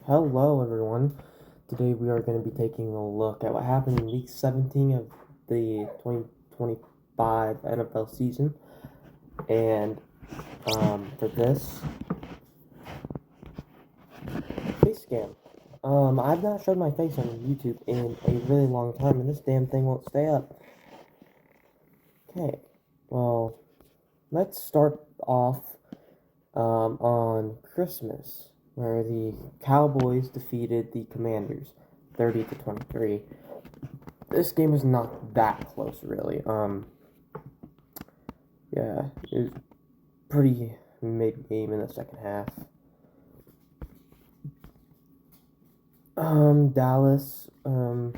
Hello, everyone. Today we are going to be taking a look at what happened in Week 17 of the 2025 NFL season. And for this, face scam. I've not showed my face on YouTube in a really long time, and this damn thing won't stay up. Okay, well, let's start off on Christmas, where the Cowboys defeated the Commanders 30-23. This game was not that close, really. Yeah, it was pretty mid game in the second half. Dallas, well,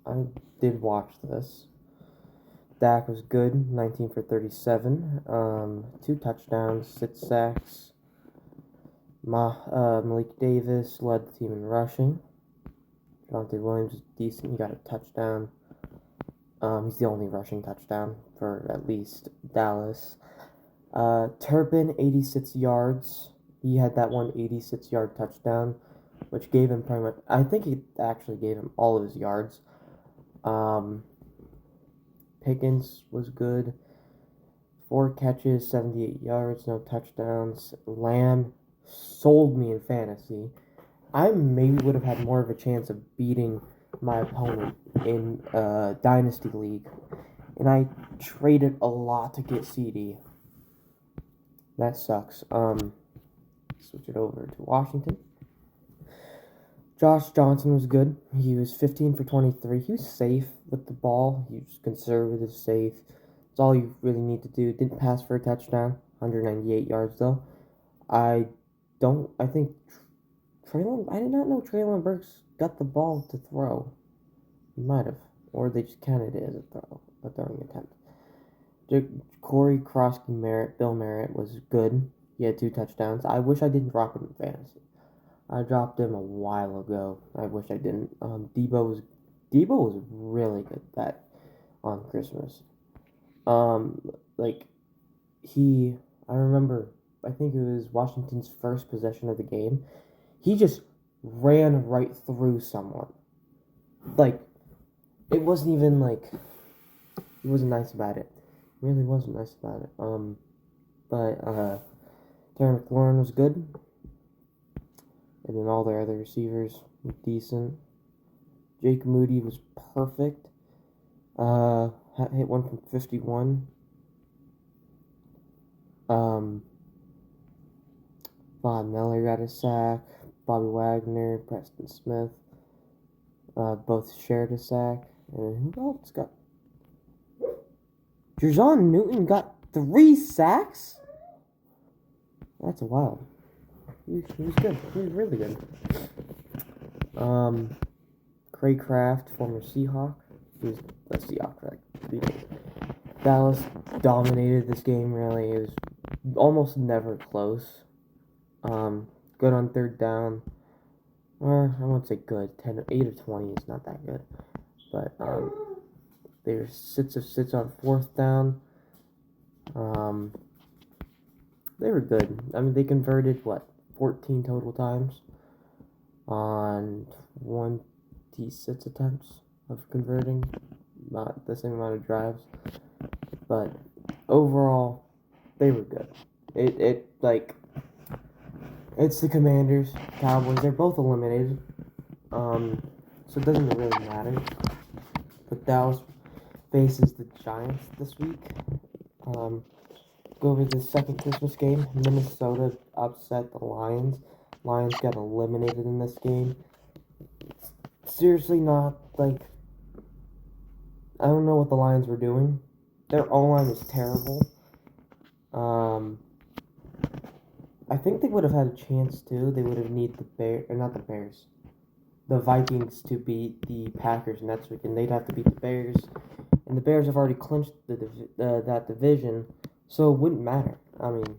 I did watch this. Dak was good, 19 for 37, 2 touchdowns, 6 sacks. Malik Davis led the team in rushing. Javonte Williams was decent, he got a touchdown. He's the only rushing touchdown for at least Dallas. Turpin, 86 yards. He had that one 86-yard touchdown, which gave him pretty much, I think it actually gave him all of his yards. Pickens was good. 4 catches, 78 yards, no touchdowns. Lamb sold me in fantasy. I maybe would have had more of a chance of beating my opponent in Dynasty League. And I traded a lot to get CD. That sucks. Switch it over to Washington. Josh Johnson was good. He was 15 for 23. He was safe with the ball. He was conservative, safe. That's all you really need to do. Didn't pass for a touchdown. 198 yards, though. I think I did not know Treylon Burks got the ball to throw. He might have. Or they just counted it as a throwing attempt. Corey Krosky Bill Merritt was good. He had 2 touchdowns. I wish I didn't drop him in fantasy. I dropped him a while ago. I wish I didn't. Debo was really good that on Christmas. I remember, I think it was Washington's first possession of the game. He just ran right through someone. Like, it wasn't even like, he wasn't nice about it. He really wasn't nice about it. Terry McLaurin was good. And then all their other receivers were decent. Jake Moody was perfect. Hit one from 51. Von Miller got a sack. Bobby Wagner, Preston Smith, both shared a sack. And who else got? Jerjon Newton got 3 sacks? That's wild. He was good. He was really good. Craig Kraft, former Seahawk. He was a Seahawk, right? Dallas dominated this game, really. It was almost never close. Good on third down. Or, I won't say good. 8 of 20 is not that good. But, they were 6 of 6 on fourth down. They were good. I mean, they converted, 14 total times on 26 attempts of converting. Not the same amount of drives. But overall, they were good. It's the Commanders, Cowboys. They're both eliminated. So it doesn't really matter. But Dallas faces the Giants this week. Go over the second Christmas game. Minnesota upset the Lions. Lions got eliminated in this game. Seriously, not like, I don't know what the Lions were doing. Their O-line was terrible. I think they would have had a chance too. They would have needed the Vikings to beat the Packers next week, and they'd have to beat the Bears. And the Bears have already clinched that division, so it wouldn't matter. I mean,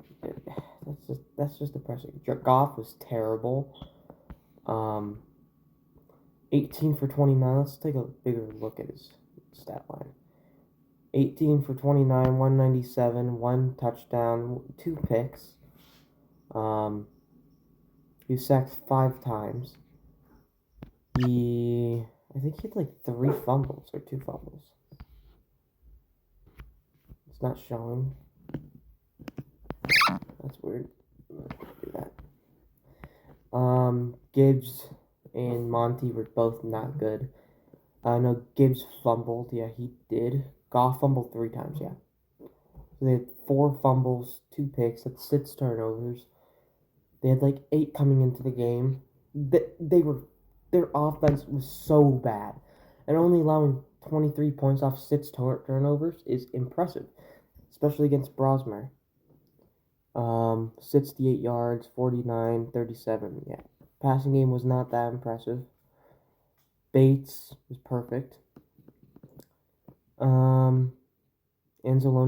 that's just depressing. Goff was terrible. 18 for 29. Let's take a bigger look at his stat line. 18 for 29, 197, 1 touchdown, 2 picks. He was sacked 5 times. I think he had like 3 fumbles or 2 fumbles. It's not showing. That's weird. Do that. Gibbs and Monty were both not good. I know Gibbs fumbled. Yeah, he did. Goff fumbled 3 times. Yeah. So they had 4 fumbles, 2 picks. That's 6 turnovers. They had like 8 coming into the game. Their offense was so bad, and only allowing 23 points off 6 turnovers is impressive, especially against Brosmer. 68 yards, 49, 37. Yeah, passing game was not that impressive. Bates was perfect. Anzalone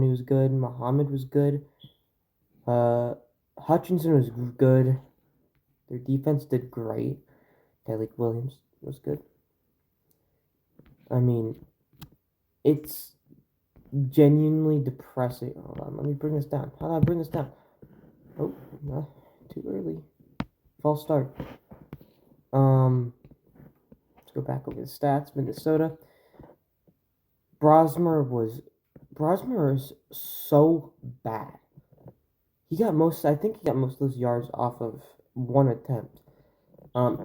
was good. Muhammad was good. Hutchinson was good. Their defense did great. Tyleik Williams was good. I mean, it's genuinely depressing. Hold on, let me bring this down. How do I bring this down? Oh, no, too early. False start. Let's go back over the stats. Minnesota. Brosmer is so bad. I think he got most of those yards off of 1 attempt.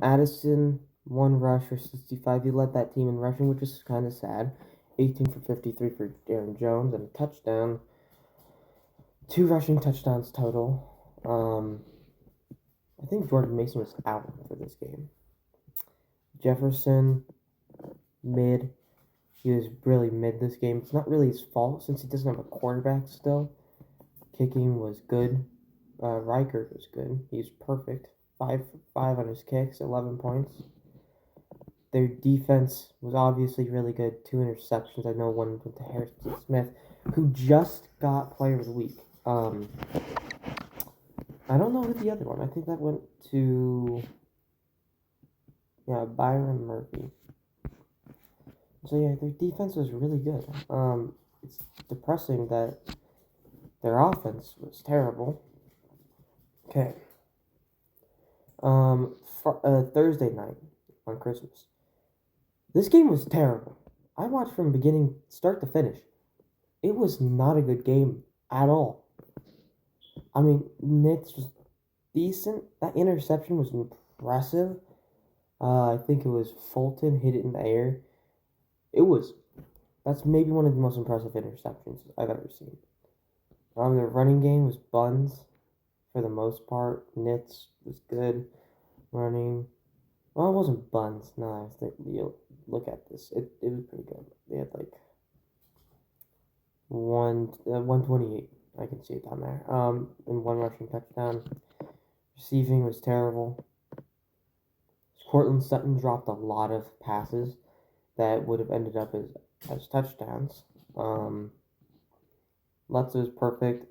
Addison, 1 rush for 65. He led that team in rushing, which is kind of sad. 18 for 53 for Aaron Jones and a touchdown. 2 rushing touchdowns total. I think Jordan Mason was out for this game. Jefferson, mid. He was really mid this game. It's not really his fault since he doesn't have a quarterback still. Kicking was good. Reichert was good. He's perfect. 5 for 5 on his kicks, 11 points. Their defense was obviously really good. 2 interceptions. I know one went to Harrison Smith, who just got Player of the Week. I don't know who the other one. I think that went to Byron Murphy. So yeah, their defense was really good. It's depressing that their offense was terrible. Okay. Thursday night on Christmas. This game was terrible. I watched from beginning start to finish. It was not a good game at all. I mean, Nitz was decent. That interception was impressive. I think it was Fulton hit it in the air. That's maybe one of the most impressive interceptions I've ever seen. The running game was buns for the most part. Nitz was good running. Well, it wasn't buns. No, I think you look at this. It was pretty good. They had like 128. I can see it down there. And 1 rushing touchdown. Receiving was terrible. Cortland Sutton dropped a lot of passes that would have ended up as touchdowns. Lutz was perfect.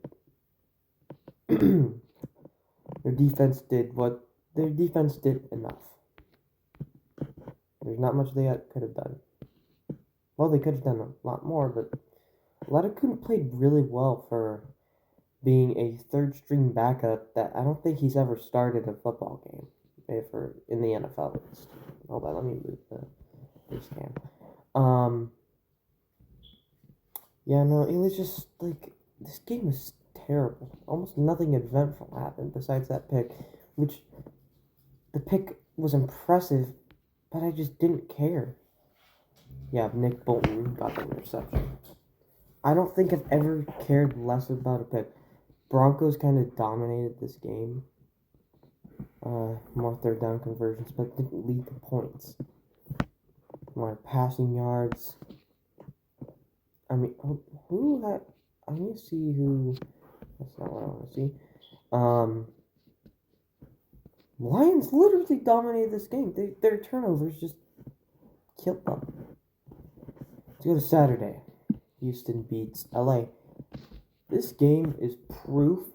Their defense did enough. There's not much they could have done. Well, they could have done a lot more, but Ledekun played really well for being a third-string backup that I don't think he's ever started a football game in the NFL at least. Hold on, let me move this cam. Yeah, no, it was just like this game was terrible. Almost nothing eventful happened besides that pick, which the pick was impressive, but I just didn't care. Yeah, Nick Bolton got the interception. I don't think I've ever cared less about a pick. Broncos kind of dominated this game. More third down conversions, but didn't lead to points. More passing yards. I mean, I need to see who. That's not what I want to see. Lions literally dominated this game. Their turnovers just killed them. Let's go to Saturday. Houston beats LA. This game is proof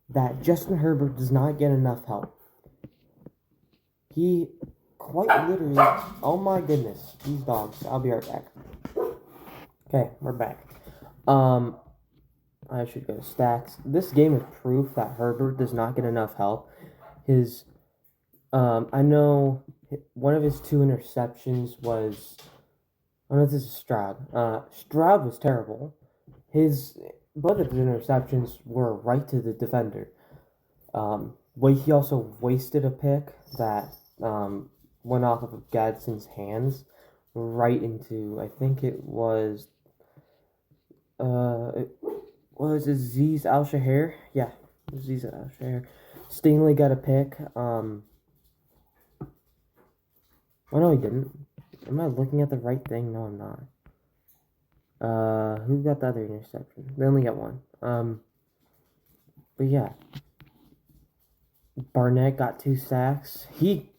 that Justin Herbert does not get enough help. He quite literally, oh my goodness, these dogs. I'll be right back. Okay, we're back. I should go to stats. This game is proof that Herbert does not get enough help. His I know one of his two interceptions was. I don't know if this is Stroud. Stroud was terrible. His both of his interceptions were right to the defender. He also wasted a pick that went off of Gadsden's hands right into, I think it was it was Aziz Al Shahir. Yeah, Aziz Al Shahir. Stingley got a pick. Oh no, he didn't. Am I looking at the right thing? No, I'm not. Who got the other interception? They only got one. But yeah, Barnett got 2 sacks. He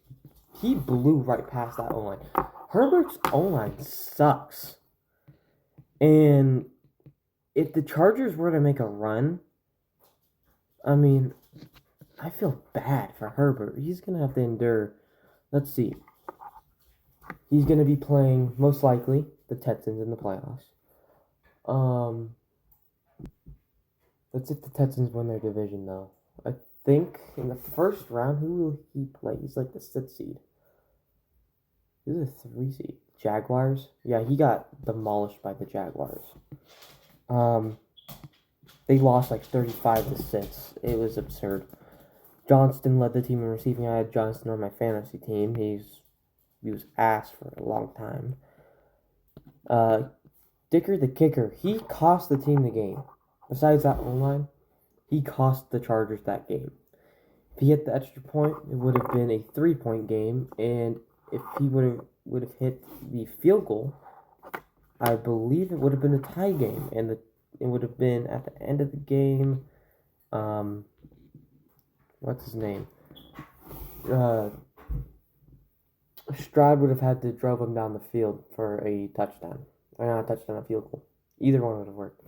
blew right past that O-line. Herbert's O-line sucks. And if the Chargers were to make a run, I mean, I feel bad for Herbert. He's going to have to endure. Let's see. He's going to be playing, most likely, the Texans in the playoffs. Let's see if the Texans win their division, though. I think in the first round, who will he play? He's like the 6th seed. Who's the 3 seed? Jaguars? Yeah, he got demolished by the Jaguars. They lost like 35-6. It was absurd. Johnston led the team in receiving. I had Johnston on my fantasy team. He was ass for a long time. Dicker the kicker, he cost the team the game. Besides that O-line, he cost the Chargers that game. If he hit the extra point, it would have been a 3-point game, and if he would have hit the field goal, I believe it would have been a tie game, and it would have been at the end of the game. What's his name? Stroud would have had to drove him down the field for a touchdown. Or not a touchdown, a field goal. Either one would have worked.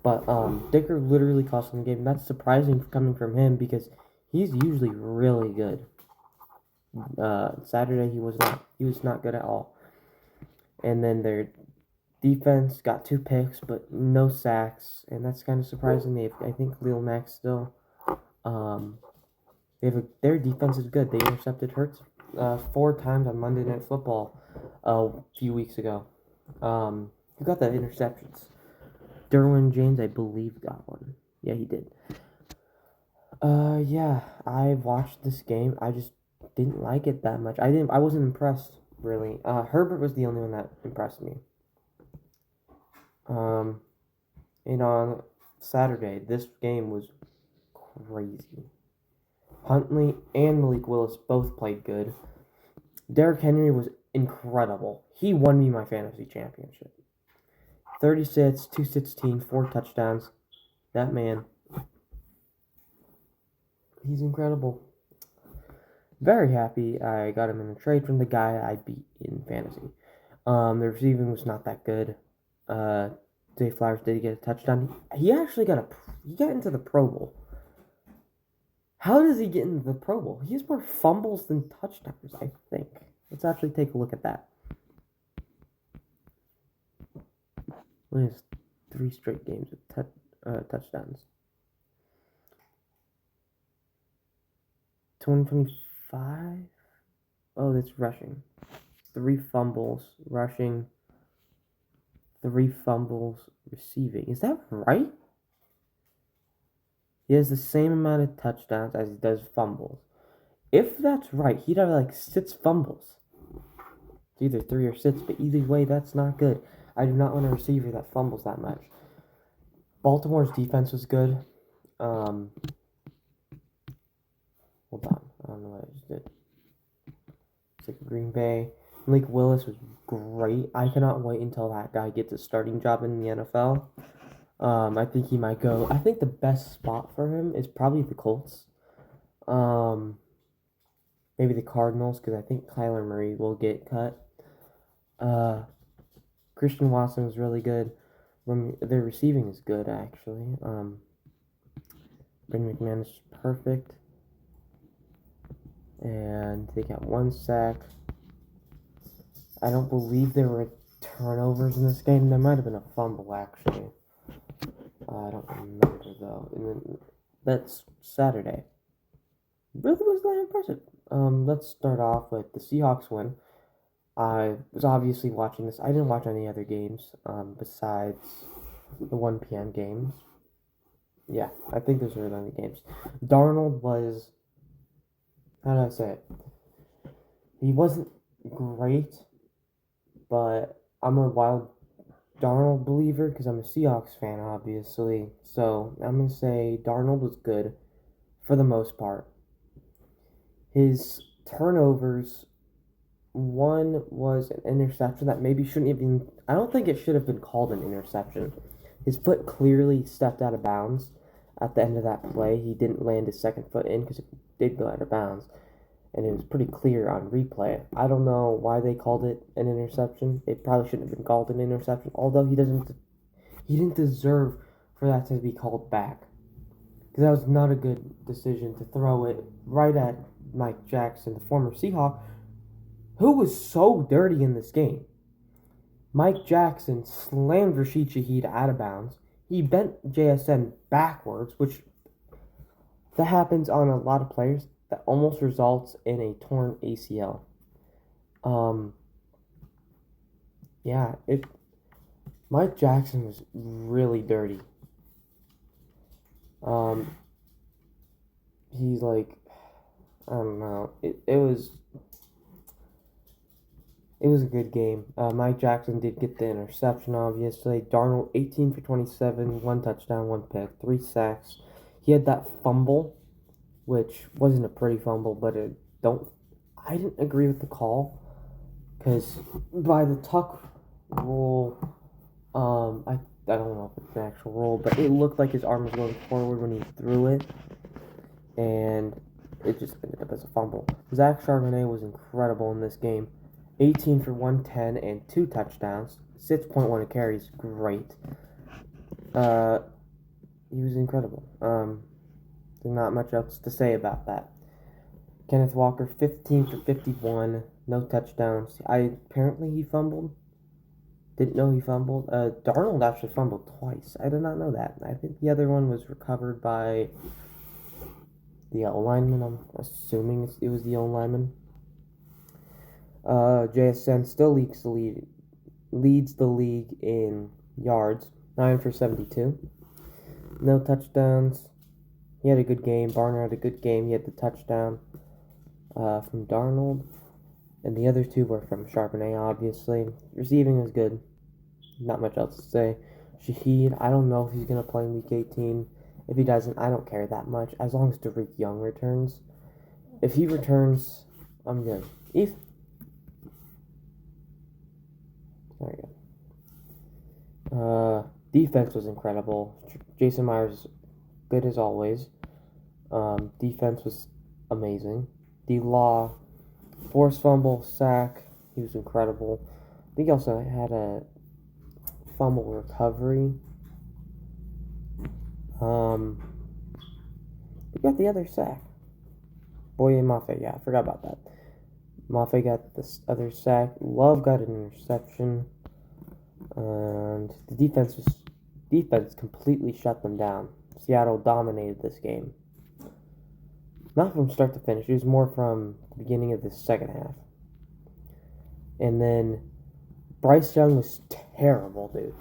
But Dicker literally cost him the game. That's surprising coming from him because he's usually really good. Saturday he was not good at all. And then their defense got 2 picks but no sacks, and that's kind of surprising. I think Khalil Mack still. Their defense is good. They intercepted Hurts 4 times on Monday Night Football a few weeks ago. Who got the interceptions? Derwin James, I believe, got one. Yeah, he did. Yeah, I watched this game. I just didn't like it that much. I wasn't impressed, really. Herbert was the only one that impressed me. And on Saturday, this game was crazy. Huntley and Malik Willis both played good. Derrick Henry was incredible. He won me my fantasy championship. 36, 216, 4 touchdowns. That man, he's incredible. Very happy I got him in a trade from the guy I beat in fantasy. The receiving was not that good. Zay Flowers did get a touchdown. He actually got into the Pro Bowl. How does he get into the Pro Bowl? He has more fumbles than touchdowns, I think. Let's actually take a look at that. What is 3 straight games of touchdowns? 2025? Oh, that's rushing. 3 fumbles rushing. 3 fumbles receiving. Is that right? He has the same amount of touchdowns as he does fumbles. If that's right, he'd have like 6 fumbles. It's either 3 or 6, but either way, that's not good. I do not want a receiver that fumbles that much. Baltimore's defense was good. Hold on. I don't know what I just did. It's like Green Bay. Malik Willis was great. I cannot wait until that guy gets a starting job in the NFL. I think he might go. I think the best spot for him is probably the Colts. Maybe the Cardinals, because I think Kyler Murray will get cut. Christian Watson was really good. Their receiving is good, actually. Brandon McManus is perfect. And they got 1 sack. I don't believe there were turnovers in this game. There might have been a fumble, actually. I don't remember, though. And then, that's Saturday. really was that impressive. Let's start off with the Seahawks win. I was obviously watching this. I didn't watch any other games besides the 1 p.m. games. Yeah, I think those were the only games. Darnold was, how do I say it? He wasn't great, but I'm a wild Darnold believer because I'm a Seahawks fan, obviously. So I'm going to say Darnold was good for the most part. His turnovers, one was an interception that maybe shouldn't have been. I don't think it should have been called an interception. His foot clearly stepped out of bounds at the end of that play. He didn't land his second foot in because it did go out of bounds, and it was pretty clear on replay. I don't know why they called it an interception. It probably shouldn't have been called an interception, although he didn't deserve for that to be called back. Because that was not a good decision to throw it right at Mike Jackson, the former Seahawk, who was so dirty in this game. Mike Jackson slammed Rashid Shaheed out of bounds. He bent JSN backwards, which that happens on a lot of players. That almost results in a torn ACL. Yeah, Mike Jackson was really dirty. He's like, I don't know. It was a good game. Mike Jackson did get the interception, obviously. Darnold, 18 for 27, 1 touchdown, 1 pick, 3 sacks. He had that fumble, which wasn't a pretty fumble, but I didn't agree with the call, because by the tuck rule, I don't know if it's an actual rule, but it looked like his arm was going forward when he threw it, and it just ended up as a fumble. Zach Charbonnet was incredible in this game. 18 for 110 and 2 touchdowns. 6.1 carries. Great. He was incredible. There's not much else to say about that. Kenneth Walker, 15 for 51. No touchdowns. Apparently he fumbled. Didn't know he fumbled. Darnold actually fumbled twice. I did not know that. I think the other one was recovered by the O-lineman. I'm assuming it was the O-lineman. JSN still leads the league in yards, 9 for 72. No touchdowns. He had a good game. Barner had a good game. He had the touchdown from Darnold. And the other two were from Charbonnet, obviously. Receiving was good. Not much else to say. Shaheed, I don't know if he's going to play in Week 18. If he doesn't, I don't care that much. As long as Derek Young returns. If he returns, I'm good. There we go. Defense was incredible. Jason Myers, good as always. Defense was amazing. D-Law, forced fumble, sack. He was incredible. I think he also had a fumble recovery. He got the other sack. Boye Mafe, yeah, I forgot about that. Mafe got this other sack. Love got an interception. And the defense completely shut them down. Seattle dominated this game. Not from start to finish. It was more from the beginning of the second half. And then Bryce Young was terrible, dude.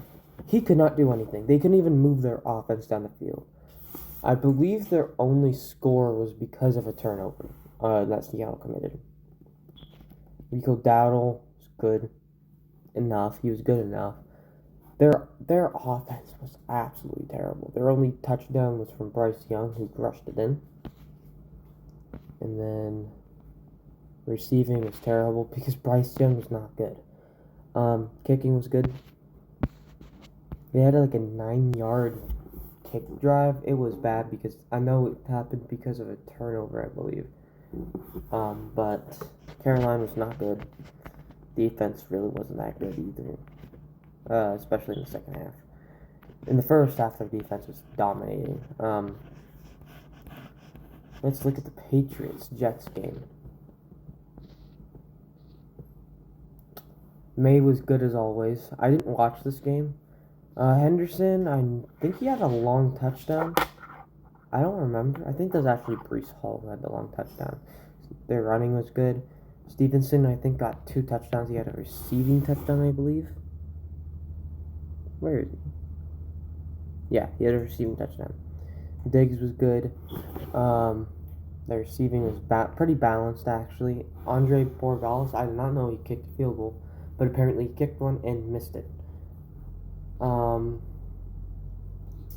He could not do anything. They couldn't even move their offense down the field. I believe their only score was because of a turnover that Seattle committed. Rico Dowdle was good enough. He was good enough. Their offense was absolutely terrible. Their only touchdown was from Bryce Young, who rushed it in. And then receiving was terrible because Bryce Young was not good. Kicking was good. They had like a 9-yard kick drive. It was bad because I know it happened because of a turnover, I believe. But Carolina was not good. Defense really wasn't that good either, especially in the second half. In the first half, their defense was dominating. Let's look at the Patriots-Jets game. May was good as always. I didn't watch this game. Henderson, I think he had a long touchdown. I don't remember. I think that was actually Brees Hall who had the long touchdown. Their running was good. Stevenson, I think, got 2 touchdowns. He had a receiving touchdown, I believe. Where is he? Yeah, he had a receiving touchdown. Diggs was good. The receiving was pretty balanced, actually. Andre Borregales, I did not know he kicked a field goal, but apparently he kicked one and missed it.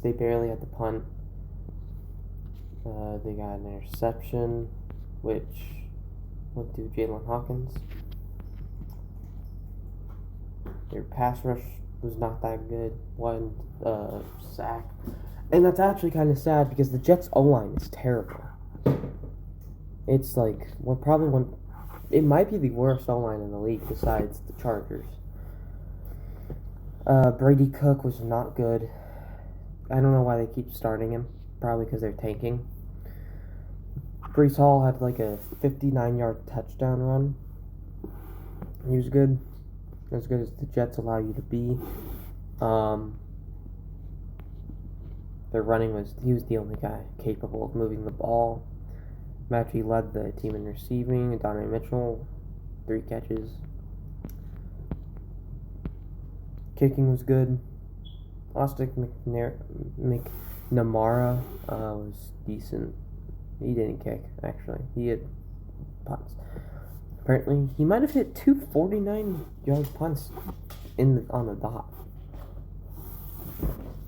They barely had to punt. They got an interception, which went to Jalen Hawkins. Their pass rush was not that good. 1 sack. And that's actually kind of sad because the Jets' O-line is terrible. It's like, it might be the worst O-line in the league besides the Chargers. Brady Cook was not good. I don't know why they keep starting him. Probably because they're tanking. Brees Hall had like a 59-yard touchdown run. He was good. As good as the Jets allow you to be. Their running he was the only guy capable of moving the ball. Matthew led the team in receiving. Donovan Mitchell, 3 catches. Kicking was good. Austin McNamara was decent. He didn't kick, actually. He had punts. Apparently, he might have hit 2 49-yard punts on the dot.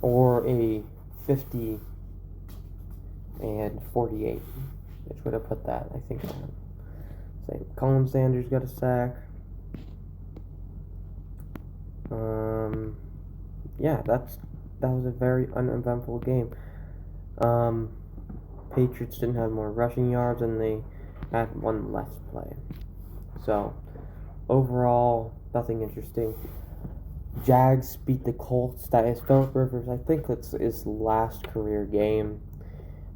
Or a 50 and 48, which would have put that, I think, on. Say, Colin Sanders got a sack. Yeah, that was a very uneventful game. Patriots didn't have more rushing yards, and they had 1 less play. So, overall, nothing interesting. Jags beat the Colts. That is Phillip Rivers. I think it's his last career game.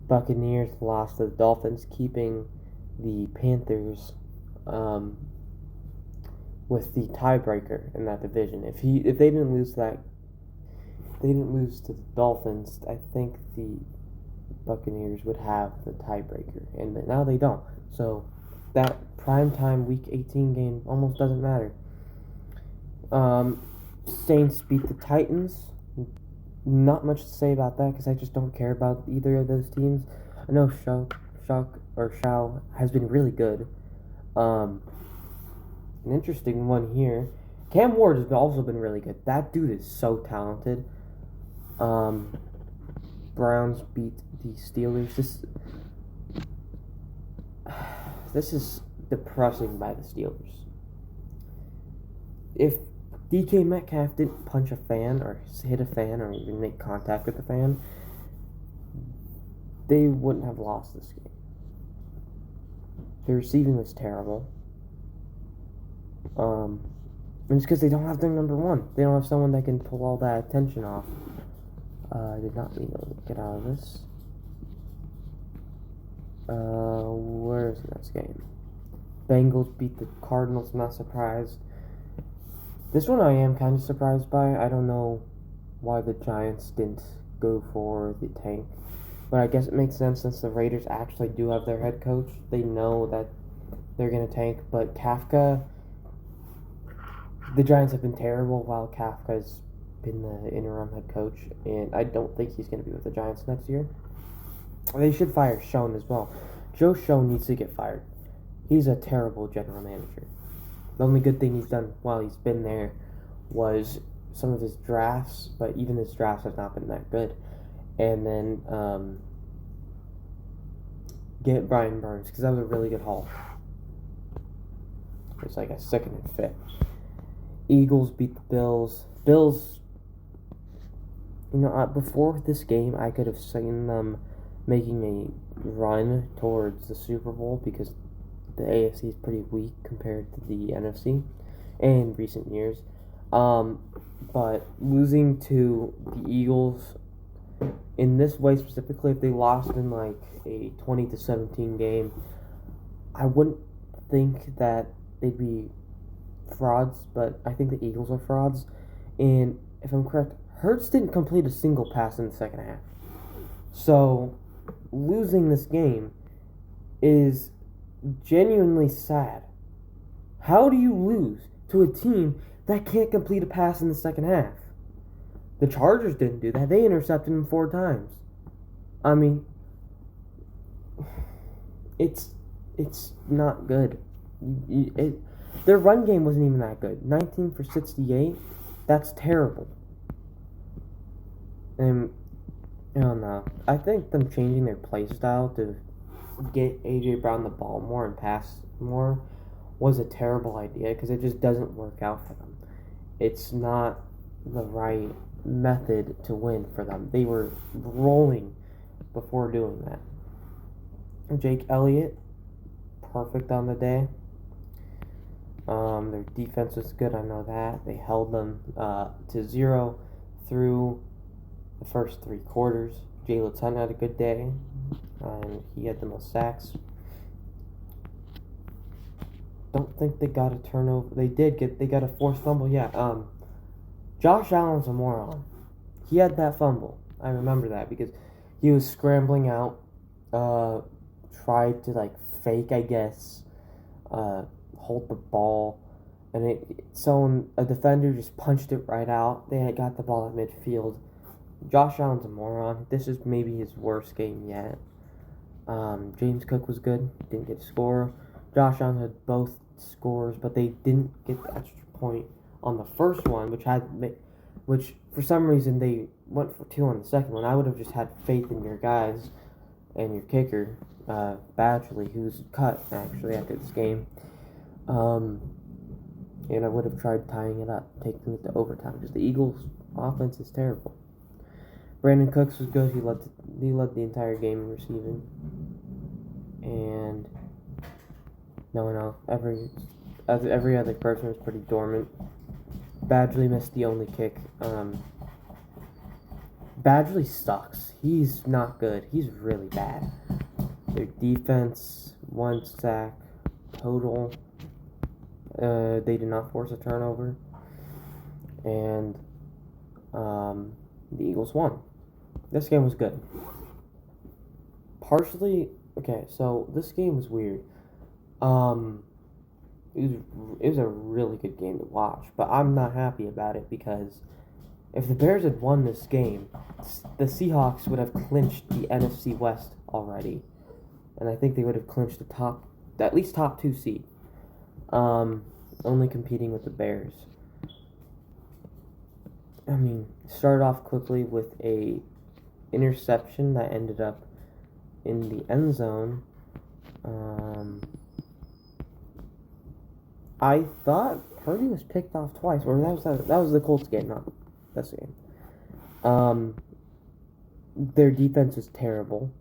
Buccaneers lost to the Dolphins, keeping the Panthers with the tiebreaker in that division. If they didn't lose to the Dolphins, I think the Buccaneers would have the tiebreaker, and now they don't. So that primetime Week 18 game almost doesn't matter. Saints beat the Titans. Not much to say about that because I just don't care about either of those teams. I know Shao has been really good. An interesting one here. Cam Ward has also been really good. That dude is so talented. Browns beat the Steelers. This is depressing by the Steelers. If DK Metcalf didn't punch a fan or hit a fan or even make contact with a fan, they wouldn't have lost this game. The receiving was terrible. And it's because they don't have their number 1. They don't have someone that can pull all that attention off. I did not mean to get out of this. Where's the next game? Bengals beat the Cardinals, not surprised. This one I am kind of surprised by. I don't know why the Giants didn't go for the tank. But I guess it makes sense since the Raiders actually do have their head coach. They know that they're going to tank. But Kafka, the Giants have been terrible while Kafka's been the interim head coach. And I don't think he's going to be with the Giants next year. They should fire Schoen as well. Joe Schoen needs to get fired. He's a terrible general manager. The only good thing he's done while he's been there was some of his drafts, but even his drafts have not been that good. And then get Brian Burns, because that was a really good haul. It's like a 2nd and 5th. Eagles beat the Bills. Bills, before this game, I could have seen them making a run towards the Super Bowl because the AFC is pretty weak compared to the NFC in recent years. But losing to the Eagles in this way specifically, if they lost in like a 20-17 game, I wouldn't think that they'd be frauds, but I think the Eagles are frauds. And if I'm correct, Hurts didn't complete a single pass in the second half. So losing this game is genuinely sad. How do you lose to a team that can't complete a pass in the second half? The Chargers didn't do that. They intercepted him 4 times. I mean, it's not good. Their run game wasn't even that good. 19 for 68. That's terrible. And I don't know. I think them changing their play style to get A.J. Brown the ball more and pass more was a terrible idea because it just doesn't work out for them. It's not the right method to win for them. They were rolling before doing that. Jake Elliott, perfect on the day. Their defense was good, I know that. They held them to 0 through the first 3 quarters. Jalen Hurts had a good day, and he had the most sacks. Don't think they got a turnover. They got a forced fumble. Yeah. Josh Allen's a moron. He had that fumble. I remember that because he was scrambling out, tried to fake, I guess, hold the ball, and a defender just punched it right out. They had got the ball at midfield. Josh Allen's a moron. This is maybe his worst game yet. James Cook was good. Didn't get a score. Josh Allen had both scores, but they didn't get the extra point on the first one, which for some reason they went for 2 on the second one. I would have just had faith in your guys and your kicker, Badgley, who's cut actually after this game. And I would have tried tying it up, taking it to overtime, because the Eagles' offense is terrible. Brandon Cooks was good. He led the entire game in receiving. And every other person was pretty dormant. Badgley missed the only kick. Badgley sucks. He's not good. He's really bad. Their defense, 1 sack total. They did not force a turnover. And the Eagles won. This game was good. So this game was weird. It was a really good game to watch, but I'm not happy about it because if the Bears had won this game, the Seahawks would have clinched the NFC West already, and I think they would have clinched at least top 2 seed, only competing with the Bears. Started off quickly with a interception that ended up in the end zone. I thought Purdy was picked off twice, or that was the Colts game, not this game. Their defense is terrible,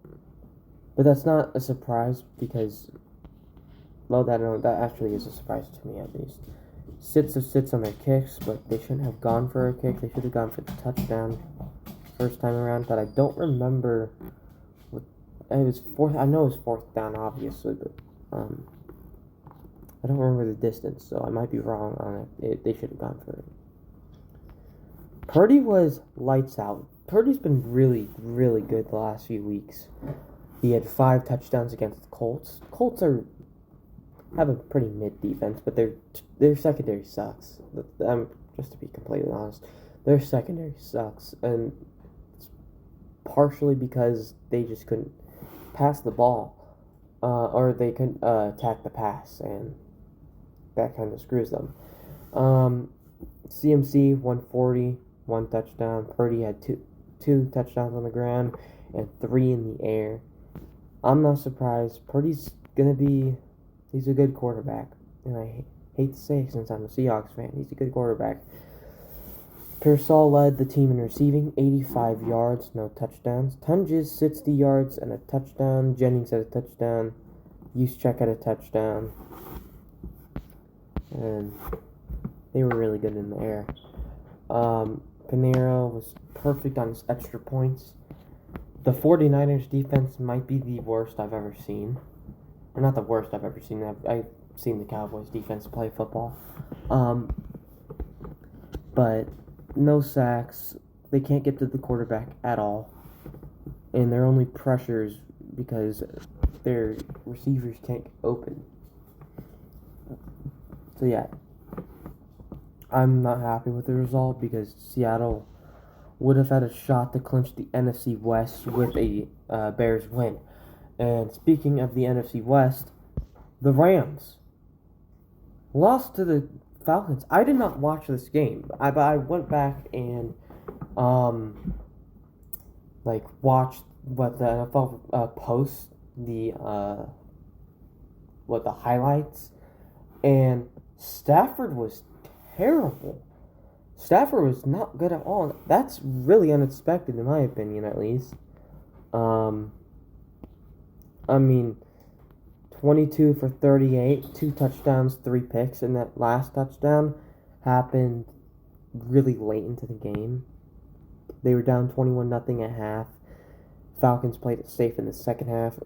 but that's not a surprise because, that actually is a surprise to me at least. Sits on their kicks, but they shouldn't have gone for a kick. They should have gone for the touchdown first time around, but I don't remember. It was fourth. I know it was 4th down, obviously, but I don't remember the distance, so I might be wrong on it. They should have gone for it. Purdy was lights out. Purdy's been really, really good the last few weeks. He had 5 touchdowns against the Colts. Colts have a pretty mid defense, but their secondary sucks. Just to be completely honest, their secondary sucks, and it's partially because they just couldn't pass the ball, or they couldn't attack the pass, and that kind of screws them. CMC 140, 1 touchdown. Purdy had two touchdowns on the ground and 3 in the air. I'm not surprised. Purdy's he's a good quarterback, and I hate to say it since I'm a Seahawks fan, he's a good quarterback. Pearsall led the team in receiving, 85 yards, no touchdowns. Tunges, 60 yards and a touchdown. Jennings had a touchdown. Juszczyk had a touchdown. And they were really good in the air. Pinheiro was perfect on his extra points. The 49ers defense might be the worst I've ever seen. Or not the worst I've ever seen. I've seen the Cowboys defense play football. But no sacks. They can't get to the quarterback at all. And their only pressures because their receivers can't get open. So yeah, I'm not happy with the result because Seattle would have had a shot to clinch the NFC West with a Bears win. And speaking of the NFC West, the Rams lost to the Falcons. I did not watch this game, but I went back and watched what the NFL posts the highlights, and Stafford was terrible. Stafford was not good at all. That's really unexpected, in my opinion, at least. I mean, 22 for 38, 2 touchdowns, 3 picks, and that last touchdown happened really late into the game. They were down 21-0 at half. Falcons played it safe in the second half.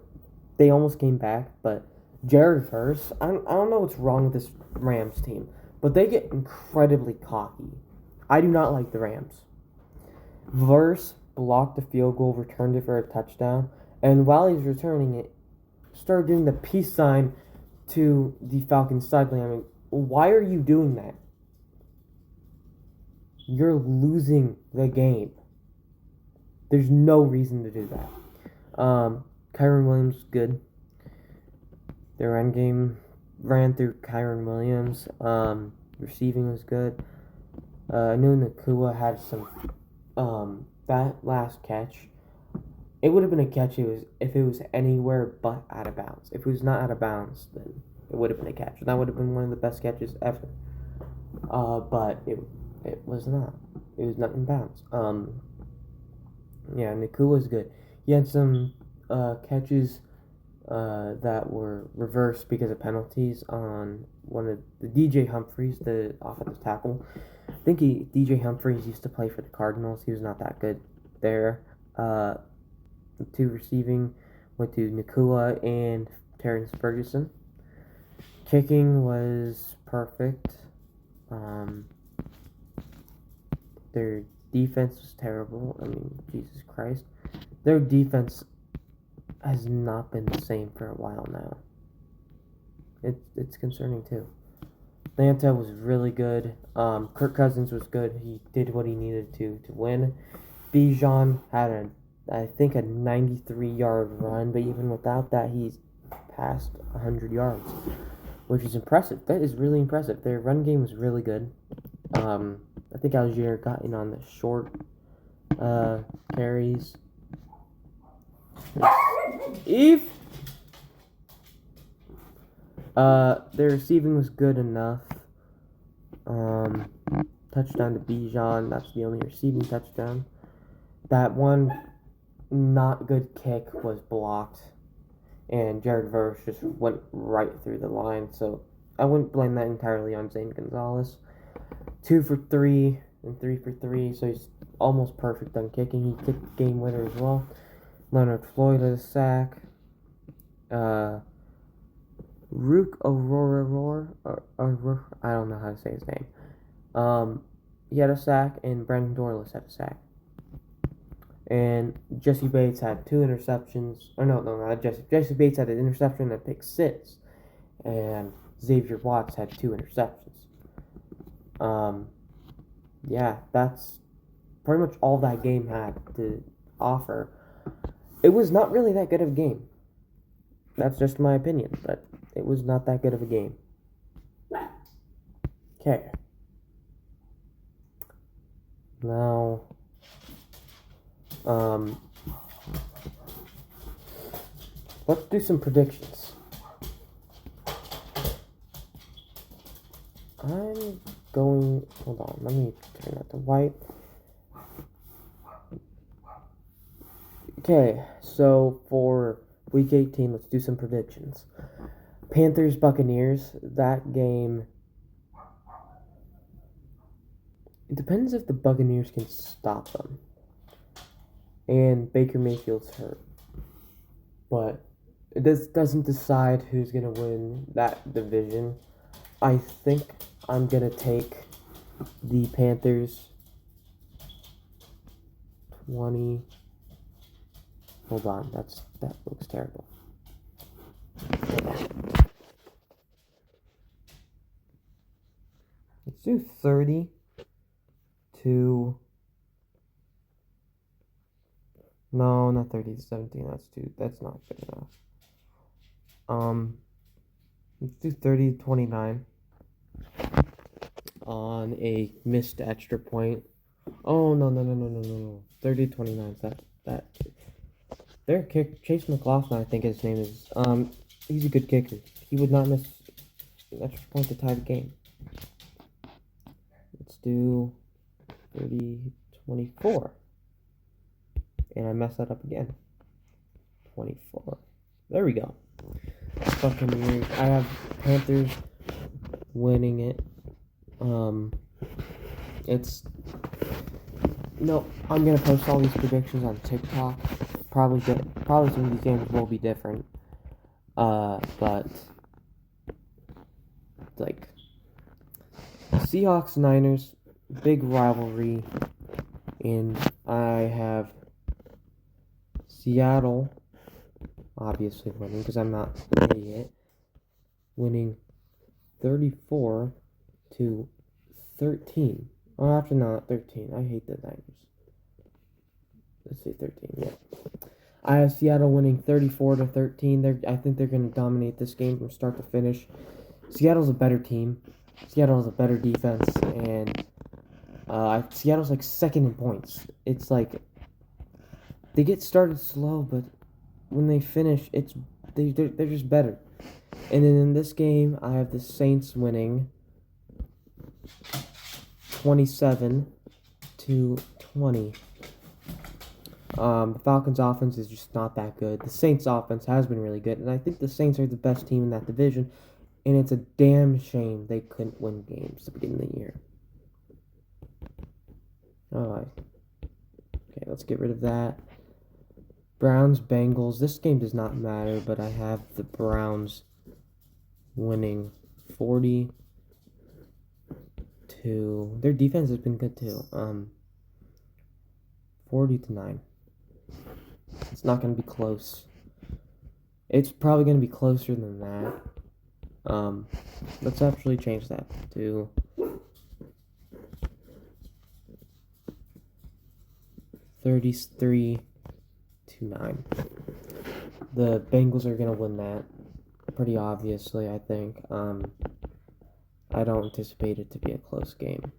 They almost came back, but Jared Verse, I don't know what's wrong with this Rams team, but they get incredibly cocky. I do not like the Rams. Verse blocked the field goal, returned it for a touchdown, and while he's returning it, started doing the peace sign to the Falcons sideline. I mean, why are you doing that? You're losing the game. There's no reason to do that. Kyren Williams, good. Their end game ran through Kyren Williams. Receiving was good. I knew Nacua had some. That last catch, it would have been a catch if it was anywhere but out of bounds. If it was not out of bounds, then it would have been a catch. That would have been one of the best catches ever. But it was not. It was not in bounds. Yeah, Nacua was good. He had some catches that were reversed because of penalties on one of the DJ Humphries, the offensive tackle. I think DJ Humphries used to play for the Cardinals. He was not that good there. 2 receiving went to Nacua and Terrence Ferguson. Kicking was perfect. Their defense was terrible. I mean, Jesus Christ. Their defense has not been the same for a while now. It's concerning too. Atlanta was really good. Kirk Cousins was good. He did what he needed to win. Bijan had I think a 93-yard run, but even without that, he's passed 100 yards, which is impressive. That is really impressive. Their run game was really good. I think Algier got in on the short carries. Eve. Their receiving was good enough. Touchdown to Bijan. That's the only receiving touchdown. That one not good kick was blocked, and Jared Verse just went right through the line. So I wouldn't blame that entirely on Zane Gonzalez. 2 for 3 and 3 for 3. So he's almost perfect on kicking. He kicked the game winner as well. Leonard Floyd had a sack. Rook Aurora, I don't know how to say his name. He had a sack, and Brandon Dorless had a sack. And Jesse Bates had 2 interceptions. Or no, not Jesse. Jesse Bates had an interception and a pick 6. And Xavier Watts had 2 interceptions. Yeah, that's pretty much all that game had to offer. It was not really that good of a game. That's just my opinion, but it was not that good of a game. Okay. Now, let's do some predictions. Hold on, let me turn that to white. Okay, so for Week 18, let's do some predictions. Panthers, Buccaneers, that game. It depends if the Buccaneers can stop them. And Baker Mayfield's hurt. But it doesn't decide who's going to win that division. I think I'm going to take the Panthers 20. Hold on, that's That looks terrible. Let's do 30 to... No, not 30 to 17. That's not good enough. Let's do 30 to 29 on a missed extra point. Oh, no. 30 to 29. That. Their kick, Chase McLaughlin, I think his name is. He's a good kicker. He would not miss an extra point to tie the game. Let's do 30 to 24. And I messed that up again. 24. There we go. Fucking weird. I have Panthers winning it. I'm gonna post all these predictions on TikTok. Probably some of these games will be different. But like Seahawks Niners, big rivalry, and I have Seattle obviously winning because I'm not an idiot. Winning 34 to 13. Oh, actually not 13. I hate the Niners. Let's say 13, yeah. I have Seattle winning 34 to 13. I think they're going to dominate this game from start to finish. Seattle's a better team. Seattle has a better defense, and Seattle's like second in points. It's like they get started slow, but when they finish, they're just better. And then in this game, I have the Saints winning 27 to 20. The Falcons' offense is just not that good. The Saints' offense has been really good, and I think the Saints are the best team in that division, and it's a damn shame they couldn't win games at the beginning of the year. Alright. Okay, let's get rid of that. Browns, Bengals. This game does not matter, but I have the Browns winning 40 to... Their defense has been good, too. 40 to 9. It's not going to be close. It's probably going to be closer than that. Let's actually change that to 33 to 9. The Bengals are going to win that pretty obviously, I think. I don't anticipate it to be a close game.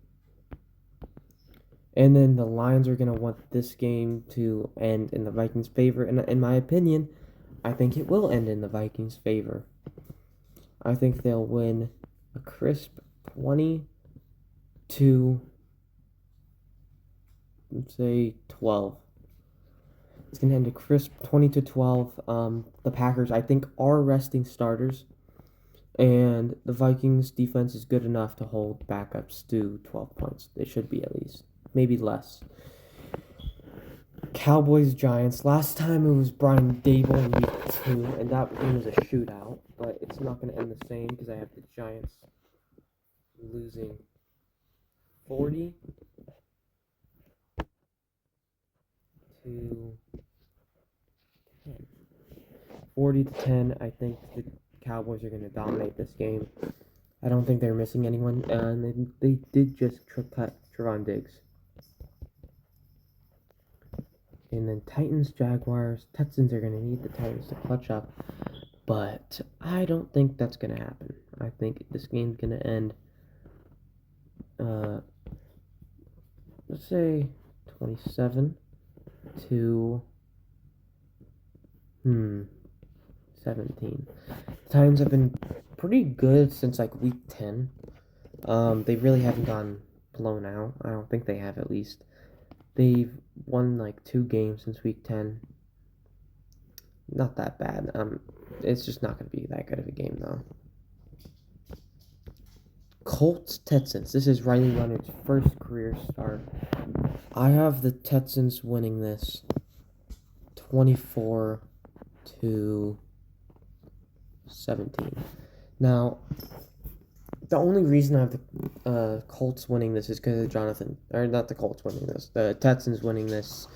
And then the Lions are going to want this game to end in the Vikings' favor. And in my opinion, I think it will end in the Vikings' favor. I think they'll win a crisp 20 to, let's say, 12. It's going to end a crisp 20 to 12. The Packers, I think, are resting starters. And the Vikings' defense is good enough to hold backups to 12 points. They should be at least. Maybe less. Cowboys, Giants. Last time it was Brian Dable in week 2, and that game was a shootout. But it's not going to end the same because I have the Giants losing 40 to 10. 40 to 10. I think the Cowboys are going to dominate this game. I don't think they're missing anyone, and they did just cut Trevon Diggs. And then Titans, Jaguars. Texans are going to need the Titans to clutch up. But I don't think that's going to happen. I think this game's going to end, let's say 27 to 17. The Titans have been pretty good since like week 10. They really haven't gone blown out. I don't think they have, at least. They've won like 2 games since week 10. Not that bad. It's just not going to be that good of a game, though. Colts, Texans. This is Riley Leonard's first career start. I have the Texans winning this 24 to 17. Now, the only reason I have the Colts winning this is because of the Texans winning this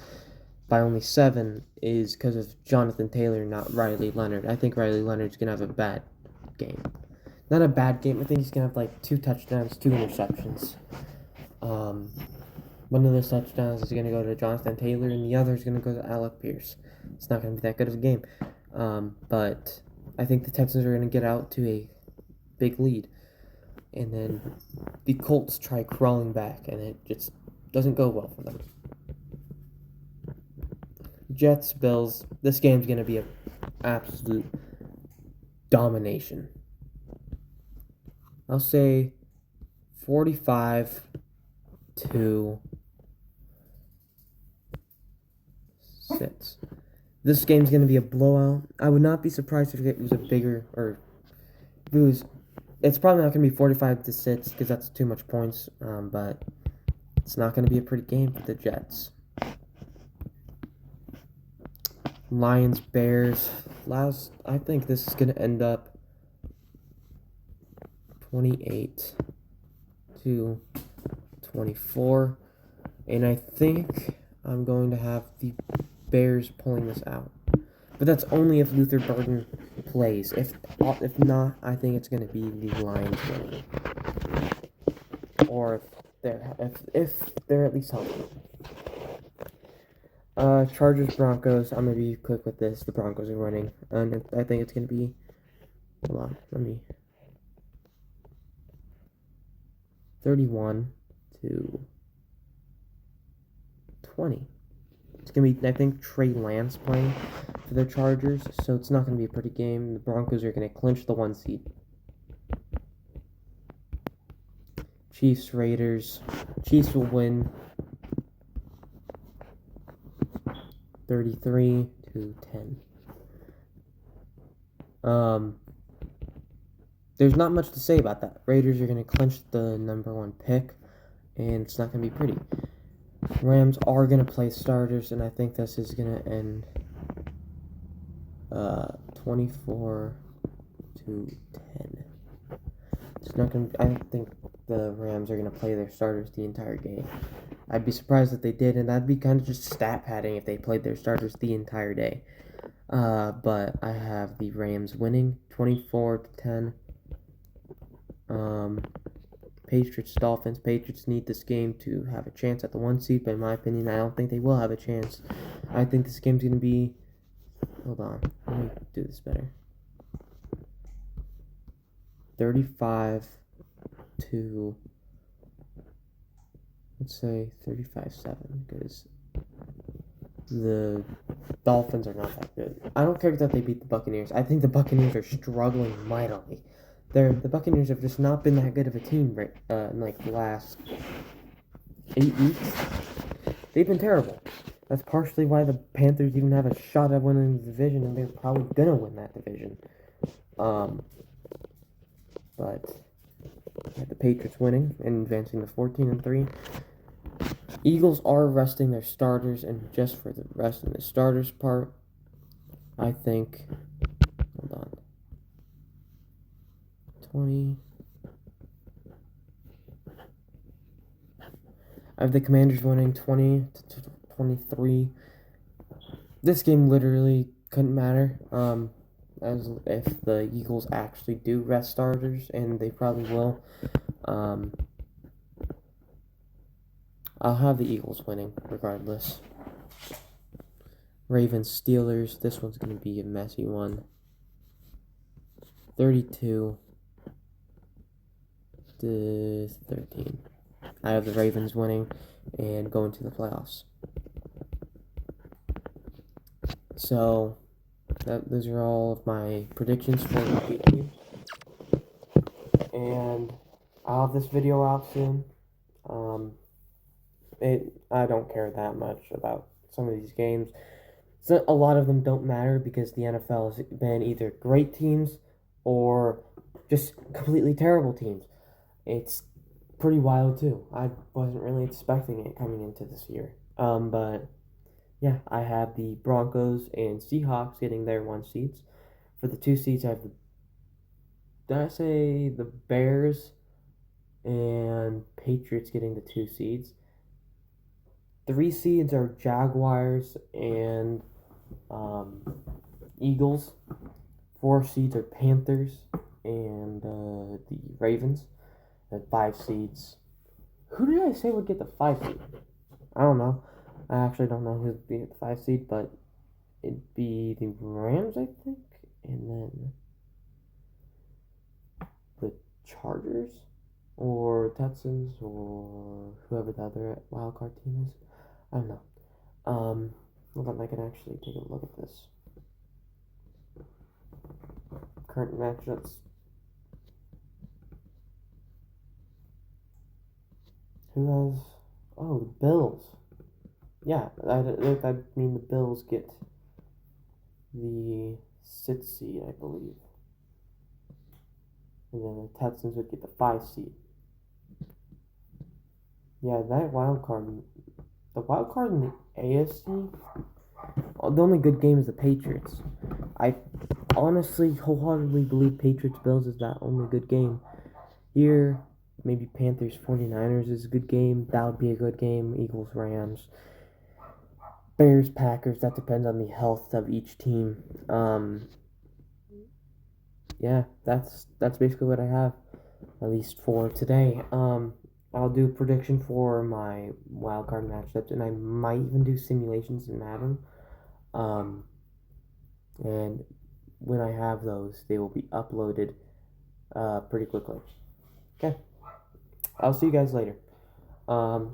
by only 7 is because of Jonathan Taylor, not Riley Leonard. I think Riley Leonard's going to have a bad game. Not a bad game. I think he's going to have like 2 touchdowns, 2 interceptions. One of those touchdowns is going to go to Jonathan Taylor, and the other is going to go to Alec Pierce. It's not going to be that good of a game. But I think the Texans are going to get out to a big lead. And then the Colts try crawling back, and it just doesn't go well for them. Jets, Bills, this game's going to be an absolute domination. I'll say 45-6. This game's going to be a blowout. I would not be surprised if it was a bigger, or if it was, it's probably not going to be 45-6 because that's too much points, but it's not going to be a pretty game for the Jets. Lions, Bears. I think this is going to end up 28-24. And I think I'm going to have the Bears pulling this out. But that's only if Luther Burden plays. If not, I think it's going to be the Lions winning. Or if they're at least healthy. Chargers, Broncos. I'm going to be quick with this. The Broncos are winning. And I think it's going to be... Hold on. 31-20. It's going to be, I think, Trey Lance playing for the Chargers. So it's not going to be a pretty game. The Broncos are going to clinch the 1 seed. Chiefs, Raiders. Chiefs will win 33-10. There's not much to say about that. Raiders are going to clinch the number 1 pick, and it's not going to be pretty. Rams are going to play starters, and I think this is going to end 24-10. It's not going to. I think the Rams are going to play their starters the entire game. I'd be surprised if they did, and that'd be kind of just stat padding if they played their starters the entire day. But I have the Rams winning 24-10. Patriots, Dolphins. Patriots need this game to have a chance at the 1 seed, but in my opinion, I don't think they will have a chance. I think this game's going to be... Hold on. Let me do this better. 35 to... Let's say 35-7, because the Dolphins are not that good. I don't care that they beat the Buccaneers. I think the Buccaneers are struggling mightily. The Buccaneers have just not been that good of a team in like the last 8 weeks. They've been terrible. That's partially why the Panthers even have a shot at winning the division, and they're probably gonna win that division. But I had the Patriots winning and advancing to 14-3. Eagles are resting their starters, and just for the rest of the starters part, I think. Hold on. 20. I have the Commanders winning 20-23. This game literally couldn't matter. As if the Eagles actually do rest starters, and they probably will. I'll have the Eagles winning regardless. Ravens, Steelers. This one's going to be a messy one. 32-13. I have the Ravens winning and going to the playoffs. So, those are all of my predictions for the game. And I'll have this video out soon. I don't care that much about some of these games. So a lot of them don't matter because the NFL has been either great teams or just completely terrible teams. It's pretty wild too. I wasn't really expecting it coming into this year. But yeah, I have the Broncos and Seahawks getting their 1 seeds. For the 2 seeds, I have the Bears and Patriots getting the 2 seeds. 3 seeds are Jaguars and Eagles. 4 seeds are Panthers and the Ravens. And 5 seeds. Who did I say would get the 5 seed? I don't know. I actually don't know who'd be at the 5 seed, but it'd be the Rams, I think, and then the Chargers, or Texans, or whoever the other wildcard team is. I don't know. Hold on, I can actually take a look at this. Current matchups. Who has? Oh, the Bills. Yeah, I mean the Bills get the 6 seed, I believe. And then the Texans would get the 5 seed. Yeah, that wild card. The wild card in the AFC. The only good game is the Patriots. I honestly, wholeheartedly believe Patriots Bills is that only good game. Here, maybe Panthers 49ers is a good game. That would be a good game. Eagles Rams. Bears Packers. That depends on the health of each team. Yeah, that's basically what I have, at least for today. I'll do a prediction for my wildcard matchups, and I might even do simulations in Madden. And when I have those, they will be uploaded pretty quickly. Okay, I'll see you guys later. I'll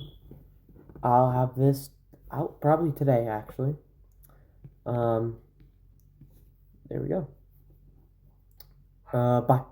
have this out probably today, actually. There we go. Bye.